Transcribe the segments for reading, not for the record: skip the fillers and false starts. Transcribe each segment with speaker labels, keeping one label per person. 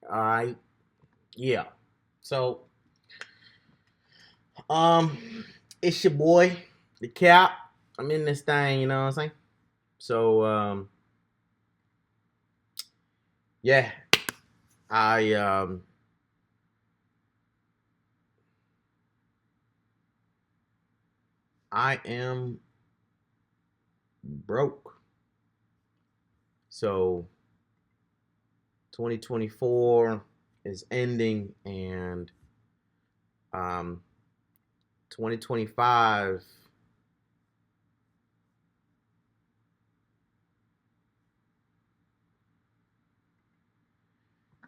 Speaker 1: All right. Yeah. So, it's your boy, the Cap. I'm in this thing, you know what I'm saying? So, yeah, I I am broke. So, 2024 is ending, and um 2025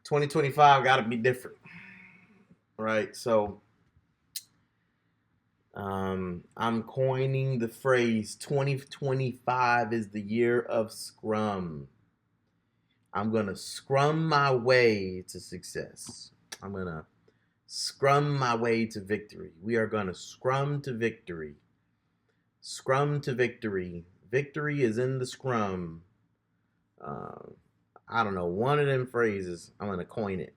Speaker 1: 2025 got to be different, right? So, I'm coining the phrase 2025 is the year of Scrum. I'm going to scrum my way to success. I'm going to scrum my way to victory. We are going to scrum to victory. Scrum to victory. Victory is in the scrum. Uh, I don't know, one of them phrases. I'm going to coin it.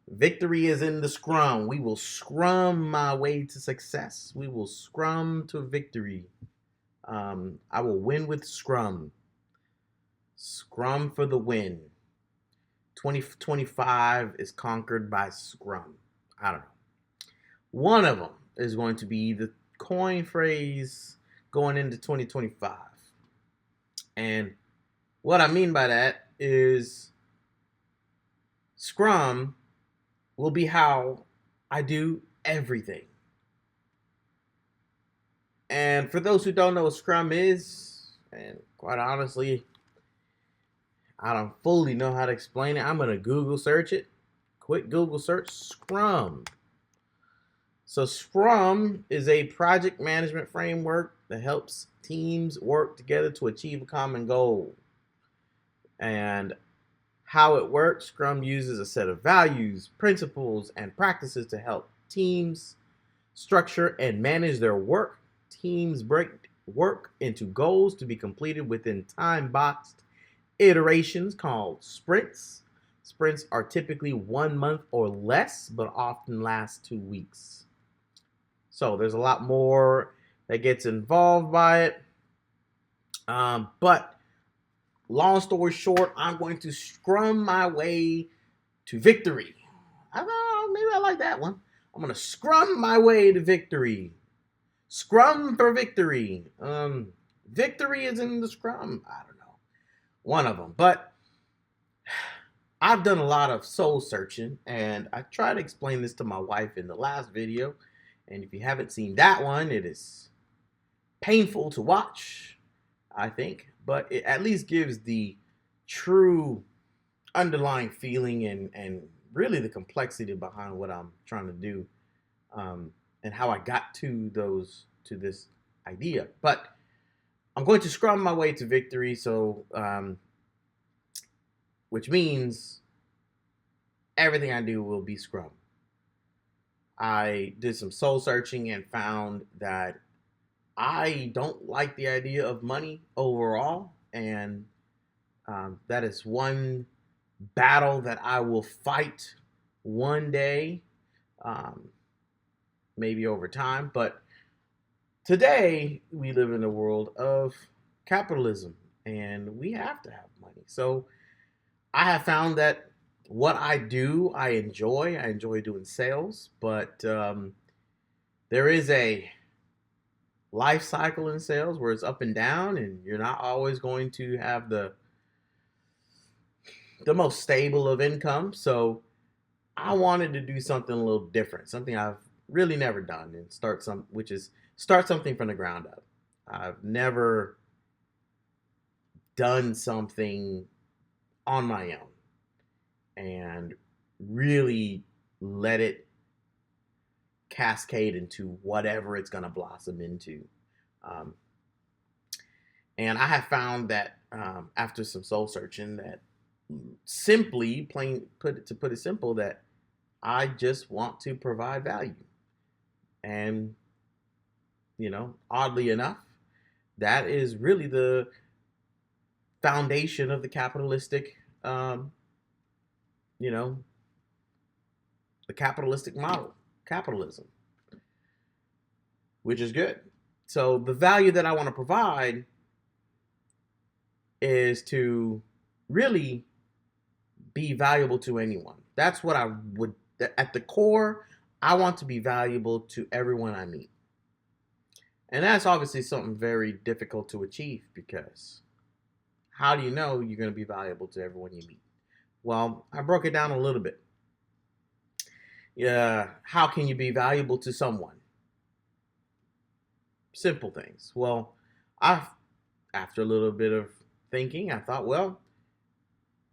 Speaker 1: Victory is in the scrum. We will scrum my way to success. We will scrum to victory. I will win with scrum. Scrum for the win. 2025 is conquered by scrum. I don't know. One of them is going to be the coin phrase going into 2025. And what I mean by that is scrum will be how I do everything. And for those who don't know what scrum is, and quite honestly, I don't fully know how to explain it, I'm going to Google search it. Quick Google search Scrum. So, Scrum is a project management framework that helps teams work together to achieve a common goal. And how it works, Scrum uses a set of values, principles, and practices to help teams structure and manage their work. Teams break work into goals to be completed within time boxed iterations called sprints. Sprints are typically 1 month or less, but often last 2 weeks. So there's a lot more that gets involved by it. But long story short, I'm going to scrum my way to victory. I don't know, maybe I like that one. I'm going to scrum my way to victory. Scrum for victory. Victory is in the scrum. I don't know. One of them. But I've done a lot of soul searching, and I tried to explain this to my wife in the last video. And if you haven't seen that one, it is painful to watch, I think, but it at least gives the true underlying feeling and really the complexity behind what I'm trying to do, and how I got to this idea. But I'm going to scrum my way to victory, so which means everything I do will be scrum. I did some soul searching and found that I don't like the idea of money overall, and that is one battle that I will fight one day, um, maybe over time. But today, we live in a world of capitalism, and we have to have money. So I have found that what I do, I enjoy. I enjoy doing sales, but there is a life cycle in sales where it's up and down, and you're not always going to have the most stable of income. So I wanted to do something a little different, something I've really never done, and start something from the ground up. I've never done something on my own and really let it cascade into whatever it's going to blossom into. Um, and I have found that after some soul searching, that simply plain put it simple, that I just want to provide value. And oddly enough, that is really the foundation of the capitalistic you know, the capitalistic model, capitalism, which is good. So the value that I want to provide is to really be valuable to anyone. That's what I would, at the core, I want to be valuable to everyone I meet. And that's obviously something very difficult to achieve because how do you know you're going to be valuable to everyone you meet? Well, I broke it down a little bit. Yeah, how can you be valuable to someone? Simple things. Well, I, after a little bit of thinking, I thought, well,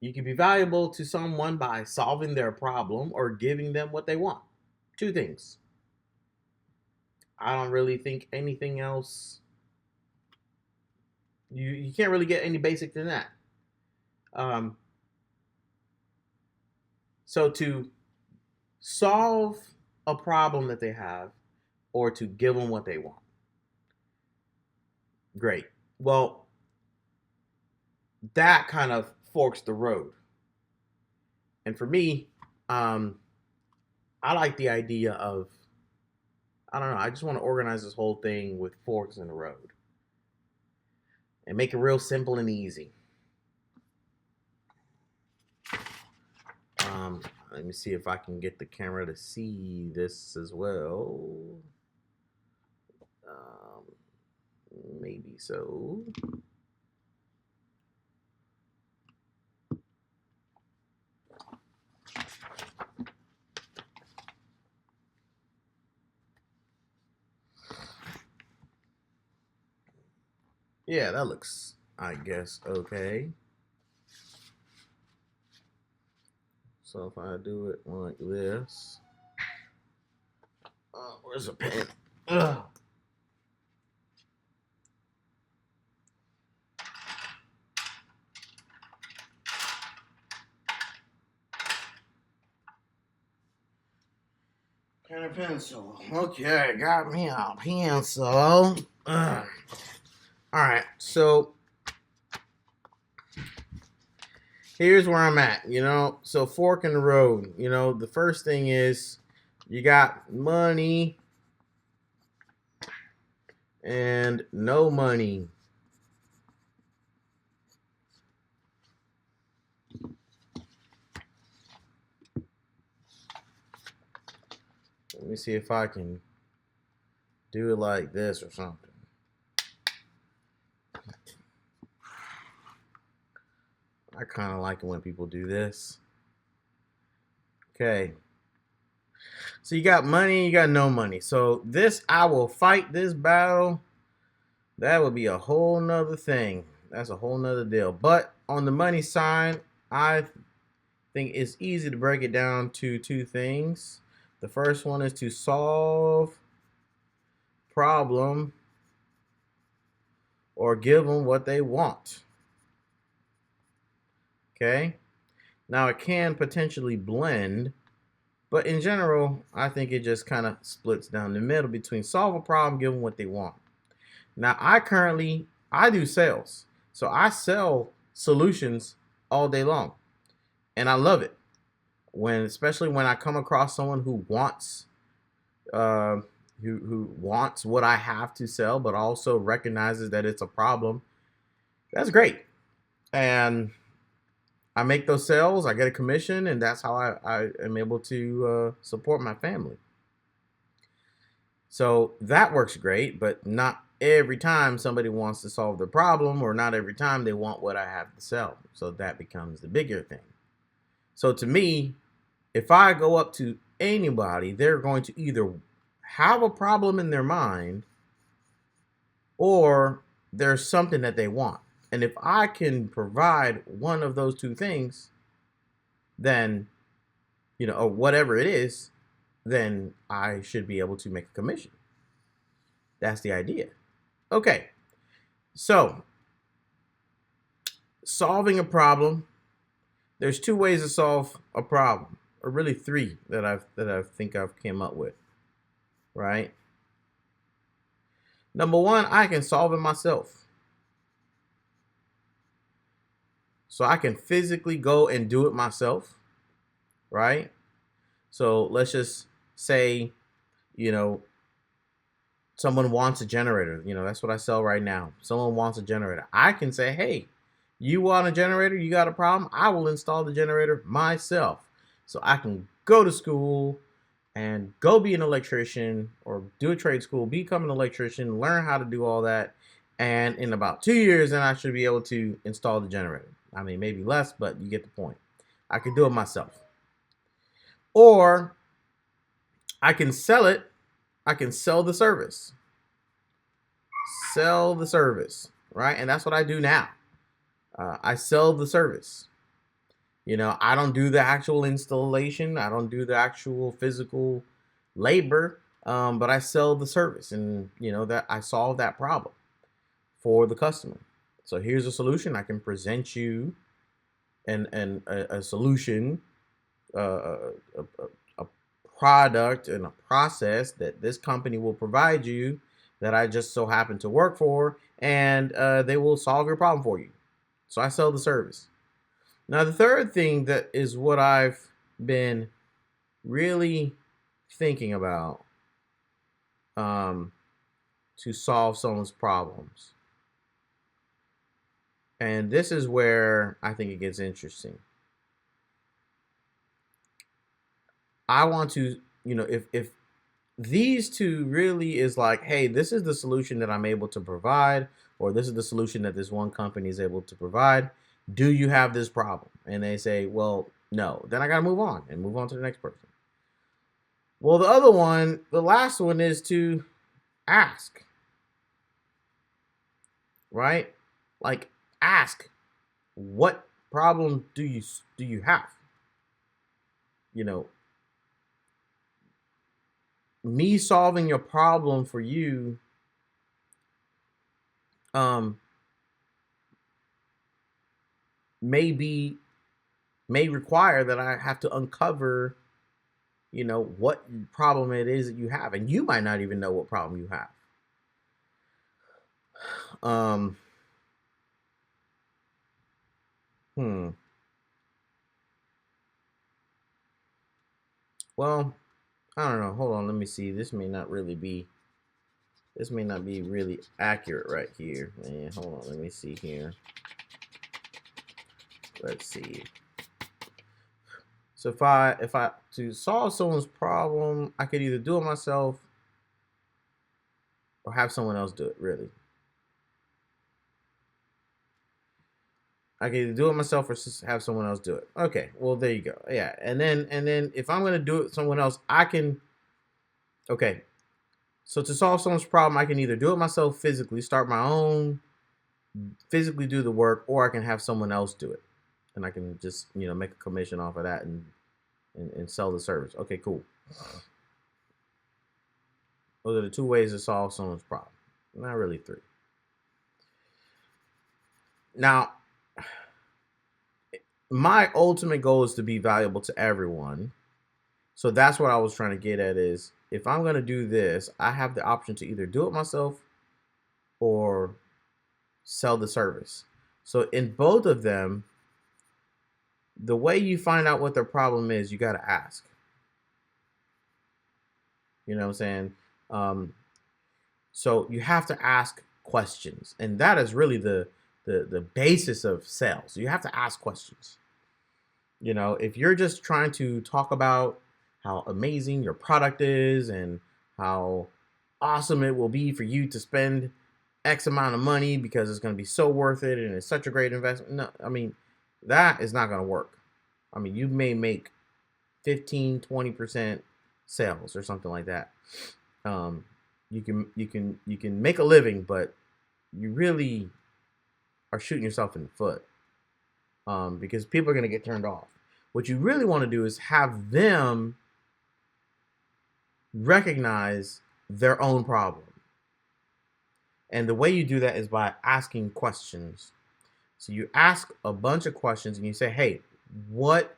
Speaker 1: you can be valuable to someone by solving their problem or giving them what they want. Two things. I don't really think anything else. You can't really get any basic than that. Um, so to solve a problem that they have or to give them what they want. Great. Well, that kind of forks the road. And for me, I like the idea of, I don't know, I just want to organize this whole thing with forks in the road and make it real simple and easy. Let me see if I can get the camera to see this as well. Maybe so. Yeah, that looks, I guess, okay. So if I do it like this, where's the pen? Ugh. Pen and pencil. Okay, got me a pencil. All right, so here's where I'm at, So fork in the road, the first thing is you got money and no money. Let me see if I can do it like this or something. I kind of like it when people do this. Okay. So you got money, you got no money. So this, I will fight this battle. That would be a whole nother thing. That's a whole nother deal. But on the money side, I think it's easy to break it down to two things. The first one is to solve problem or give them what they want. Okay? Now it can potentially blend, but in general, I think it just kind of splits down the middle between solve a problem, give them what they want. Now I do sales. So I sell solutions all day long. And I love it. Especially when I come across someone who wants who wants what I have to sell, but also recognizes that it's a problem. That's great. And I make those sales, I get a commission, and that's how I am able to support my family. So that works great, but not every time somebody wants to solve the problem, or not every time they want what I have to sell. So that becomes the bigger thing. So to me, if I go up to anybody, they're going to either have a problem in their mind or there's something that they want. And if I can provide one of those two things, then, or whatever it is, then I should be able to make a commission. That's the idea. Okay. So, solving a problem. There's two ways to solve a problem, or really three that I think I've came up with. Right? Number one, I can solve it myself. So I can physically go and do it myself. right? So let's just say, you know, someone wants a generator. That's what I sell right now. Someone wants a generator. I can say, hey, you want a generator? You got a problem? I will install the generator myself. So I can go to school and go be an electrician or do a trade school, become an electrician, learn how to do all that. And in about 2 years, then I should be able to install the generator. I mean, maybe less, but you get the point. I can do it myself. Or I can sell it. I can sell the service. Sell the service, right? And that's what I do now. I sell the service. I don't do the actual installation. I don't do the actual physical labor, but I sell the service, and that I solve that problem for the customer. So here's a solution. I can present you a solution, a product, and a process that this company will provide you that I just so happen to work for, and they will solve your problem for you. So I sell the service. Now, the third thing that is what I've been really thinking about to solve someone's problems. And this is where I think it gets interesting. I want to, if these two really is like, hey, this is the solution that I'm able to provide, or this is the solution that this one company is able to provide. Do you have this problem? And they say, well, no. Then I got to move on and move on to the next person. Well, the other one, the last one is to ask, right? Like, ask, what problem do you have? Me solving your problem for you um may require that I have to uncover what problem it is that you have, and you might not even know what problem you have. um hmm well, I don't know. Hold on, let me see. This may not be really accurate right here, man. Hold on, let me see here. Let's see. So if I to solve someone's problem, I could either do it myself or have someone else do it. Really, I can either do it myself or have someone else do it. Okay, well there you go. Yeah, and then if I'm gonna do it someone else, I can. Okay, so to solve someone's problem, I can either do it myself physically, start my own, physically do the work, or I can have someone else do it, and I can just make a commission off of that and sell the service. Okay, cool. Those are the two ways to solve someone's problem. Not really three. Now, my ultimate goal is to be valuable to everyone. So that's what I was trying to get at is if I'm going to do this, I have the option to either do it myself or sell the service. So in both of them, the way you find out what their problem is, you got to ask. You know what I'm saying? So you have to ask questions, and that is really the basis of sales. You have to ask questions. If you're just trying to talk about how amazing your product is and how awesome it will be for you to spend X amount of money because it's going to be so worth it and it's such a great investment. No, I mean, that is not going to work. I mean, you may make 15-20% sales or something like that. You can make a living, but you really are shooting yourself in the foot because people are going to get turned off. What you really want to do is have them recognize their own problem. And the way you do that is by asking questions. So you ask a bunch of questions and you say, hey, what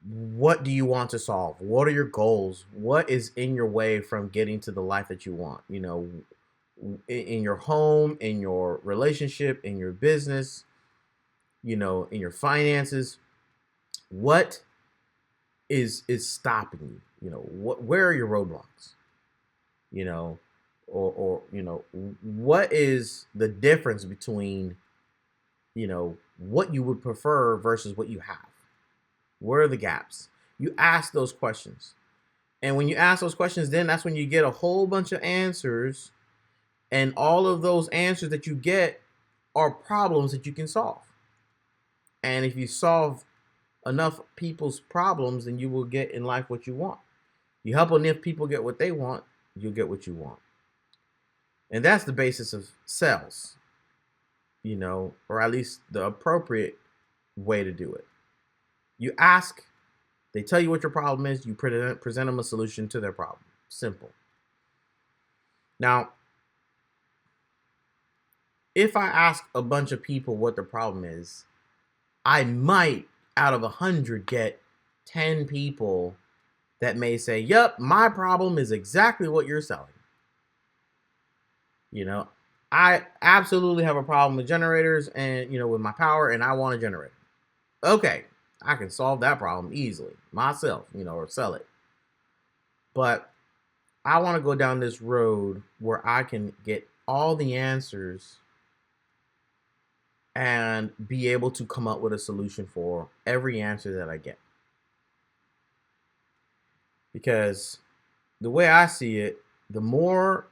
Speaker 1: do you want to solve? What are your goals? What is in your way from getting to the life that you want? In your home, in your relationship, in your business, in your finances. What is stopping you. You know, where are your roadblocks? You know, or you know, what is the difference between, you know, what you would prefer versus what you have? Where are the gaps? You ask those questions. And when you ask those questions, then that's when you get a whole bunch of answers. And all of those answers that you get are problems that you can solve. And if you solve enough people's problems, then you will get in life what you want. You help enough people get what they want, you'll get what you want. And that's the basis of sales, you know, or at least the appropriate way to do it. You ask, they tell you what your problem is, you present them a solution to their problem. Simple. Now, if I ask a bunch of people what the problem is, I might, out of 100, get 10 people that may say, yep, my problem is exactly what you're selling. You know, I absolutely have a problem with generators and, you know, with my power, and I want a generator. Okay, I can solve that problem easily myself, you know, or sell it. But I want to go down this road where I can get all the answers and be able to come up with a solution for every answer that I get. Because the way I see it, the more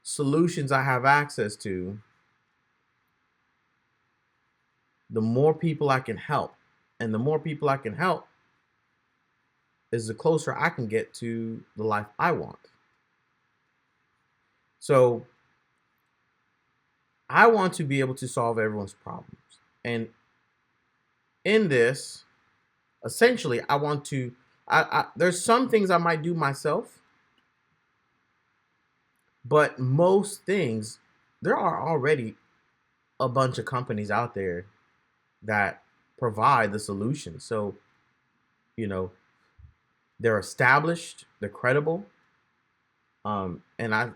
Speaker 1: solutions I have access to, the more people I can help. And the more people I can help is the closer I can get to the life I want. So I want to be able to solve everyone's problems. And in this, essentially, I want to, there's some things I might do myself, but most things, there are already a bunch of companies out there that provide the solution. So, you know, they're established, they're credible, and I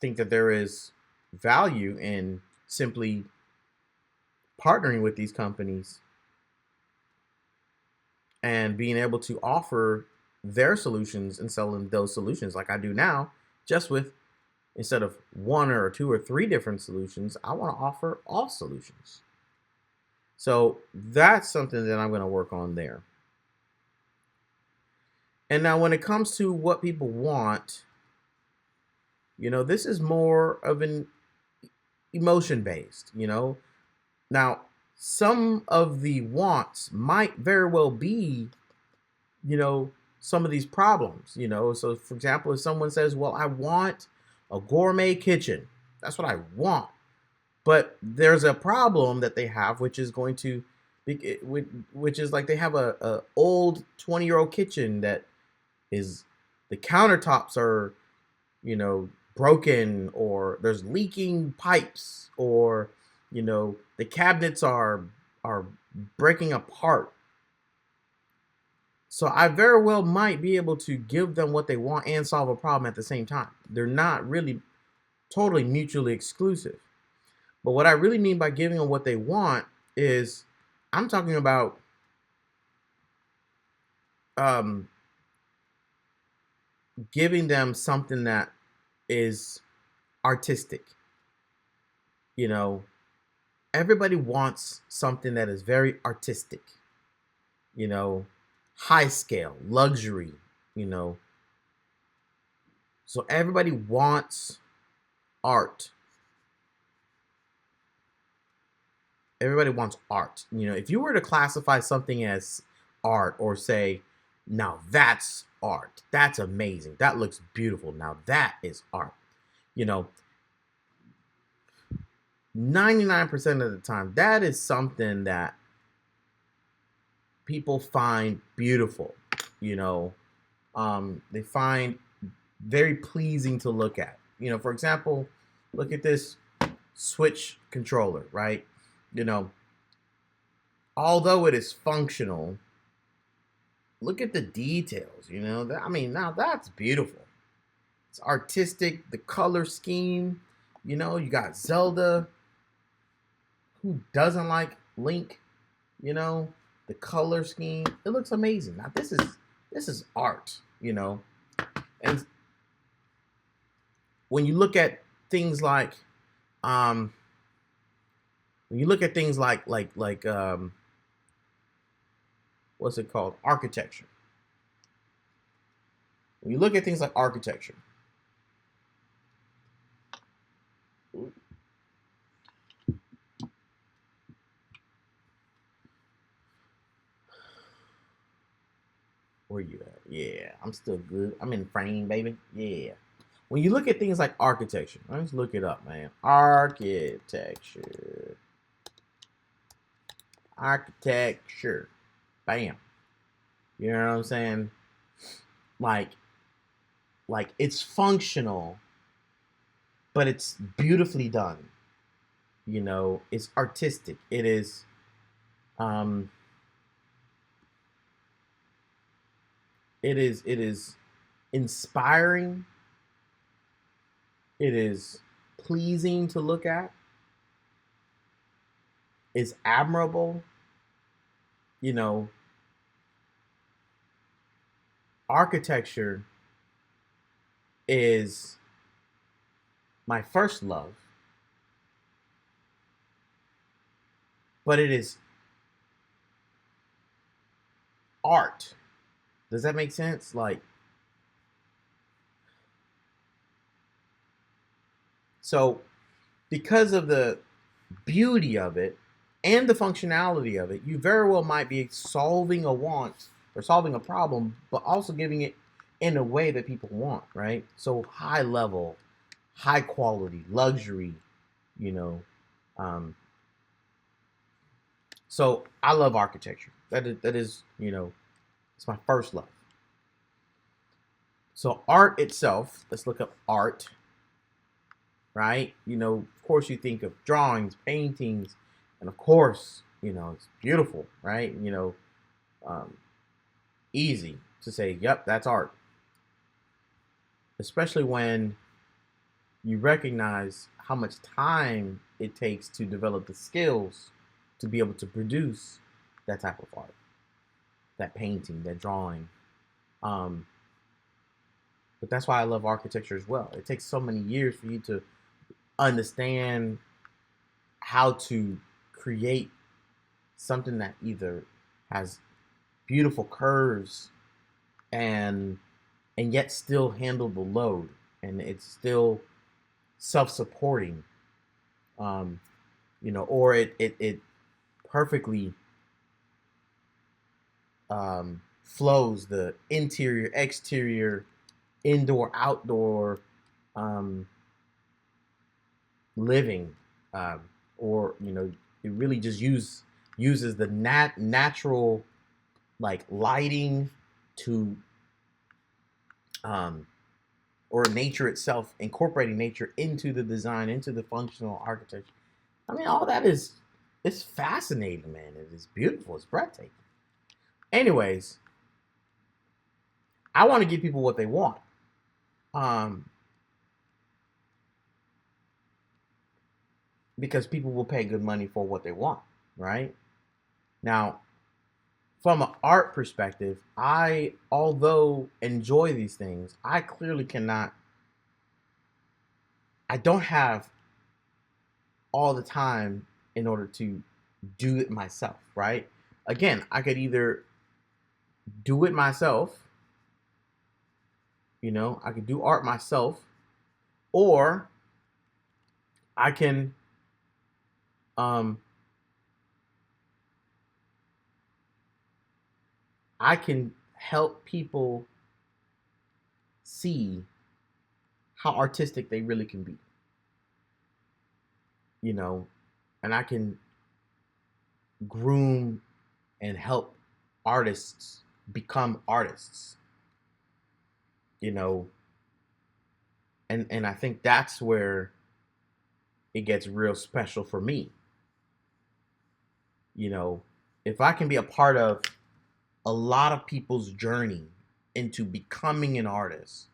Speaker 1: think that there is value in simply partnering with these companies and being able to offer their solutions and selling those solutions like I do now, just with, instead of one or two or three different solutions, I want to offer all solutions. So that's something that I'm going to work on there. And now when it comes to what people want, you know, this is more of an emotion based, you know. Now, some of the wants might very well be, you know, some of these problems, you know. So, for example, if someone says, well, I want a gourmet kitchen, that's what I want. But there's a problem that they have, which is going to be, which is like they have a old 20-year-old kitchen that is, the countertops are, you know, broken, or there's leaking pipes, or, you know, the cabinets are breaking apart. So I very well might be able to give them what they want and solve a problem at the same time. They're not really totally mutually exclusive. But what I really mean by giving them what they want is, I'm talking about giving them something that is artistic. You know, everybody wants something that is very artistic, you know, high scale, luxury, you know. So everybody wants art. Everybody wants art. You know, if you were to classify something as art, or say, now that's art, that's amazing, that looks beautiful, now that is art, you know, 99% of the time, that is something that people find beautiful, you know, they find very pleasing to look at. You know, for example, look at this Switch controller, right? You know, although it is functional, look at the details, you know, I mean, now that's beautiful. It's artistic, the color scheme, you know, you got Zelda. Who doesn't like Link? You know, the color scheme, it looks amazing. Now this is This is art, you know. And when you look at things like um when you look at things like what's it called? Architecture. When you look at things like architecture, where you at? Yeah, I'm still good. I'm in frame, baby. Yeah. When you look at things like architecture, let's look it up, man. Architecture. Architecture. Bam. You know what I'm saying? Like, like it's functional, but it's beautifully done. You know, it's artistic. Um it is inspiring. It is pleasing to look at. It's admirable. You know, architecture is my first love, but it is art. Does that make sense? Like, so because of the beauty of it and the functionality of it, you very well might be solving a want or solving a problem, but also giving it in a way that people want, right? So high level, high quality, luxury, you know. Um, so I love architecture. That is, you know, it's my first love. So art itself, let's look up art, right? You know, of course you think of drawings, paintings, and of course, you know, it's beautiful, right? You know, um, easy to say, yep, that's art. Especially when you recognize how much time it takes to develop the skills to be able to produce that type of art, that painting, that drawing. Um, but that's why I love architecture as well. It takes so many years for you to understand how to create something that either has beautiful curves and yet still handle the load, and it's still self-supporting, um, you know, or it perfectly flows the interior, exterior, indoor, outdoor, um, living, um, or you know, it really just uses the natural like lighting to um, or nature itself, incorporating nature into the design, into the functional architecture. I mean, all that is it's fascinating, man. It is beautiful. It's breathtaking. Anyways, I want to give people what they want. Um, because people will pay good money for what they want, right? Now, from an art perspective, I, although enjoy these things, I clearly cannot, I don't have all the time in order to do it myself, right? Again, I could either do it myself, you know, I could do art myself, or I can um I can help people see how artistic they really can be, you know, and I can groom and help artists become artists, you know, and I think that's where it gets real special for me, you know, if I can be a part of a lot of people's journey into becoming an artist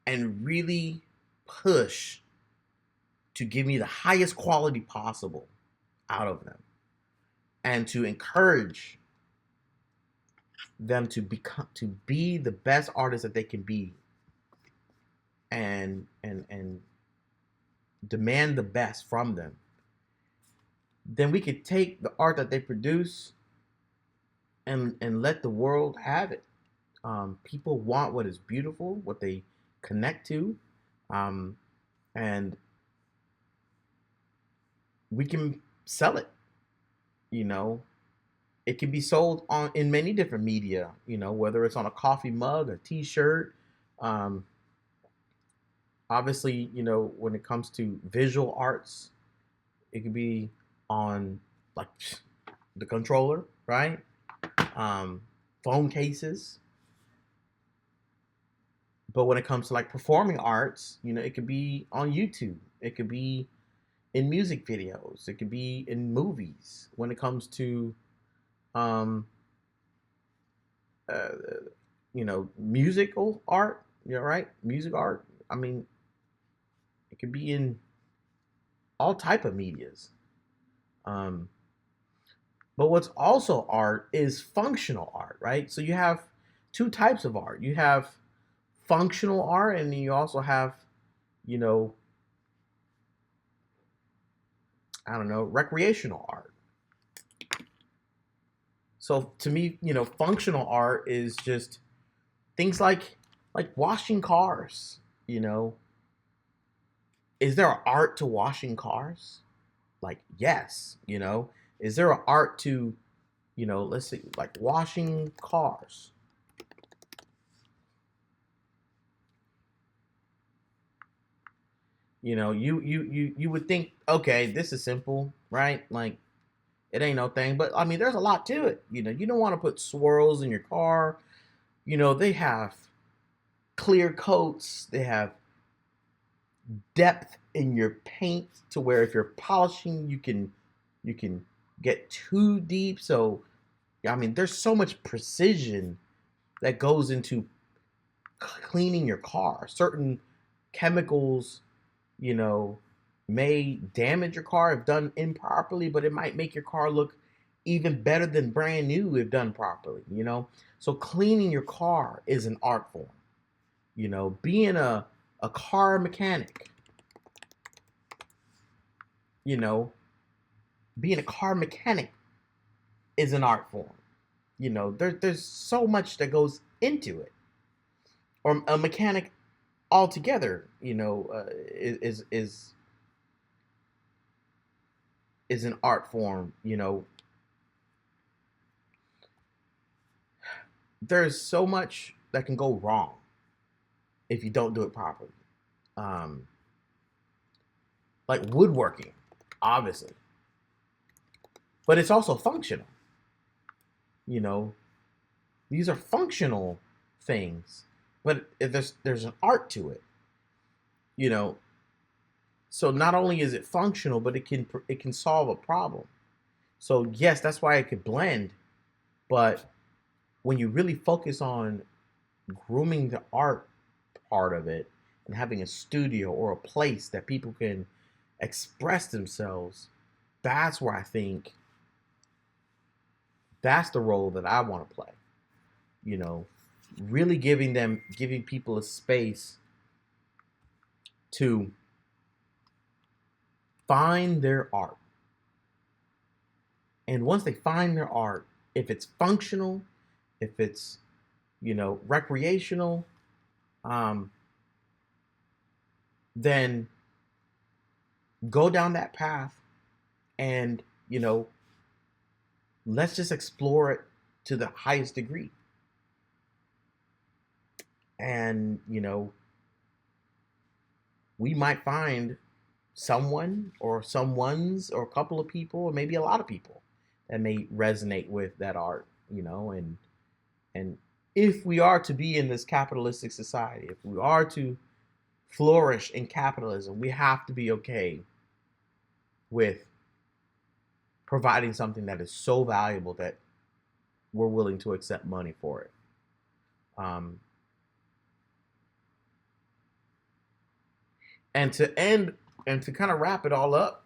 Speaker 1: and really push to give me the highest quality possible out of them and to encourage them to be the best artist that they can be, and demand the best from them, then we could take the art that they produce and let the world have it. People want what is beautiful, what they connect to, um, and we can sell it. You know, it can be sold on in many different media. You know, whether it's on a coffee mug, a T-shirt. Um, Obviously, you know, when it comes to visual arts, it could be on like the controller, right? Um, Phone cases. But when it comes to like performing arts, you know, it could be on YouTube. It could be in music videos. It could be in movies. When it comes to, um, uh, you know, musical art, you know, right? Music art. I mean, it could be in all type of medias. Um, but what's also art is functional art, right? So you have two types of art. You have functional art, and you also have, you know, I don't know, recreational art. So to me, you know, functional art is just things like washing cars. You know, is there an art to washing cars? Like, yes. You know, is there an art to, you know, let's see, like washing cars? You know, you would think, okay, this is simple, right? Like, it ain't no thing. But I mean, there's a lot to it. You know, you don't want to put swirls in your car. You know, they have clear coats. They have depth in your paint to where if you're polishing, you can get too deep. So I mean, there's so much precision that goes into cleaning your car. Certain chemicals, you know, may damage your car if done improperly, but it might make your car look even better than brand new if done properly, you know? So cleaning your car is an art form. You know, being a car mechanic, you know, being a car mechanic is an art form. You know, there's so much that goes into it. Or a mechanic altogether, you know, is an art form. You know, there's so much that can go wrong if you don't do it properly. Um, like woodworking, obviously, but it's also functional. You know, these are functional things, but there's an art to it. You know, so not only is it functional, but it can solve a problem. So yes, that's why it could blend. But when you really focus on grooming the art part of it and having a studio or a place that people can express themselves, that's where I think that's the role that I want to play. You know, really giving people a space to find their art. And once they find their art, if it's functional, if it's, you know, recreational, um, then go down that path and, you know, let's just explore it to the highest degree. And, you know, we might find someone or someone's or a couple of people or maybe a lot of people that may resonate with that art, you know, and if we are to be in this capitalistic society, if we are to flourish in capitalism, we have to be okay with providing something that is so valuable that we're willing to accept money for it. Um, and to end and to kind of wrap it all up,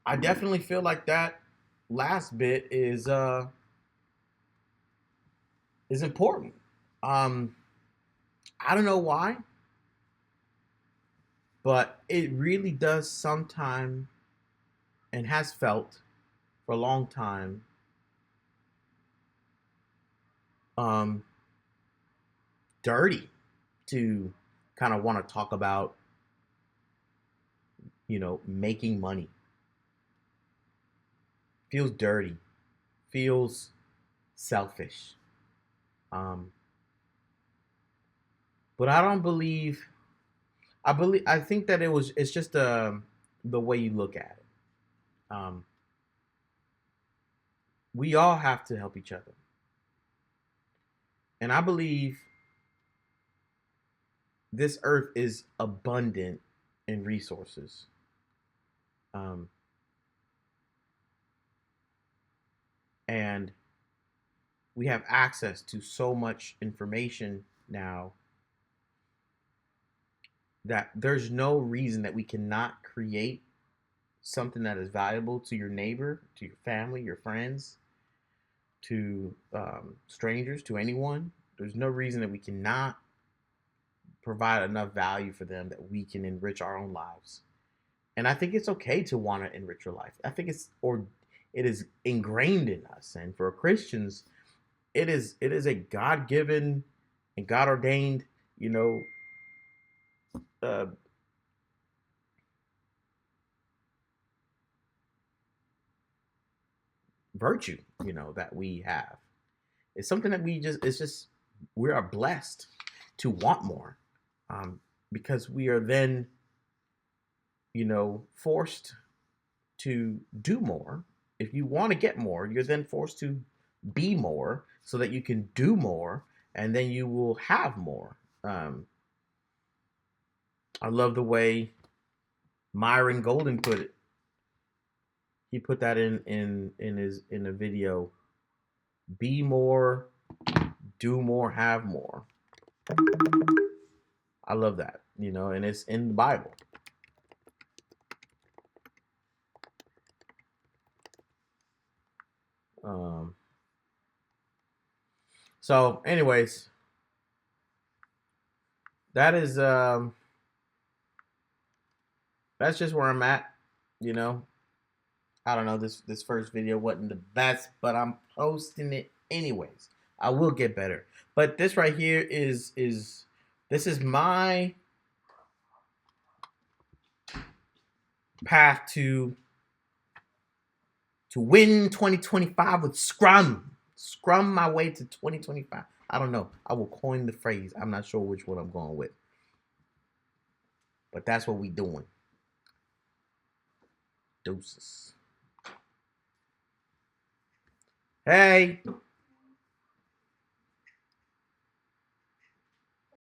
Speaker 1: I definitely feel like that last bit is is important. I don't know why, but it really does sometime and has felt for a long time um, dirty to kind of want to talk about, making money. Feels dirty, feels selfish. Um, but I don't believe. I think that it's just the way you look at it. We all have to help each other, and I believe this earth is abundant in resources. Um, and we have access to so much information now that there's no reason that we cannot create something that is valuable to your neighbor, to your family, your friends, to strangers, to anyone. There's no reason that we cannot provide enough value for them that we can enrich our own lives. And I think it's okay to want to enrich your life. I think it is ingrained in us. And for Christians, it is a God given and God ordained, uh, virtue, that we have. It's something that we are blessed to want more, um, because we are then, forced to do more. If you want to get more, you're then forced to be more so that you can do more, and then you will have more. Um, I love the way Myron Golden put it. He put that in a video. Be more, do more, have more. I love that, and it's in the Bible. Um, so, anyways, that is that's just where I'm at. You know, I don't know. This first video wasn't the best, but I'm posting it anyways. I will get better. But this right here is this is my path to win 2025 with Scrum. Scrum my way to 2025. I don't know. I will coin the phrase. I'm not sure which one I'm going with. But that's what we doing. Deuces. Hey.